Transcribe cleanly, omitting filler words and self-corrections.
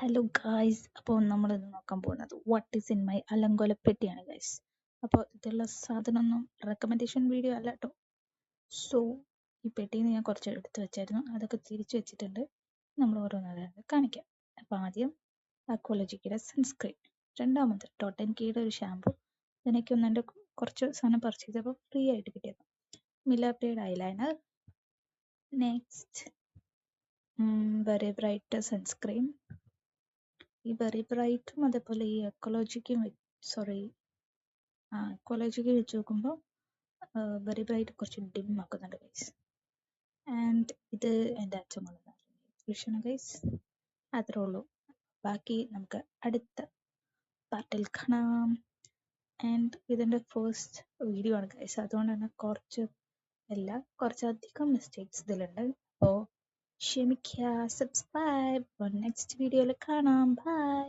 Hello guys, അപ്പോൾ നമ്മളിന്ന് നോക്കാൻ പോകുന്നത് വാട്ട് ഈസ് ഇൻ മൈ അലങ്കോലപ്പെട്ടിയാണ് ഗൈസ്. അപ്പോൾ ഇതുള്ള സാധനമൊന്നും റെക്കമെൻഡേഷൻ വീഡിയോ അല്ല കേട്ടോ. സോ ഈ പെട്ടിയിൽ നിന്ന് ഞാൻ കുറച്ച് എടുത്ത് വെച്ചായിരുന്നു, അതൊക്കെ തിരിച്ചു വെച്ചിട്ടുണ്ട്. നമ്മൾ ഓരോന്നോരോന്ന് കാണിക്കാം. അപ്പോൾ ആദ്യം അക്വോളജിക്കയുടെ സൺസ്ക്രീൻ, രണ്ടാമത് ടോട്ടൻ കീയുടെ ഒരു ഷാമ്പു, ഇതിനൊക്കെ എൻ്റെ കുറച്ച് സാധനം പർച്ചേസ് ചെയ്തപ്പോൾ ഫ്രീ ആയിട്ട് കിട്ടിയത്. മിലാപ്പയുടെ eyeliner, next very bright sunscreen. ഈ വെറി ബ്രൈറ്റും അതേപോലെ ഈ എക്കോളജിക്കും എക്കോളജിക്ക് വെച്ച് നോക്കുമ്പോൾ വെറി ബ്രൈറ്റ് കുറച്ച് ഡിം ആക്കുന്നുണ്ട് ഗൈസ്. ആൻഡ് ഇത് എൻ്റെ അച്ഛൻ കൊണ്ടുവന്ന ഗൈസ്. അത്രേ ഉള്ളൂ. ബാക്കി നമുക്ക് അടുത്ത പാർട്ടിൽ കാണാം. ആൻഡ് ഇതിൻ്റെ ഫസ്റ്റ് വീഡിയോ ആണ് ഗൈസ്, അതുകൊണ്ട് തന്നെ കുറച്ചധികം മിസ്റ്റേക്സ് ഇതിലുണ്ട്. അപ്പോൾ ക്ഷമിക്കുക. സബ്സ്ക്രൈബ്. നെക്സ്റ്റ് വീഡിയോയിൽ കാണാം. ബൈ.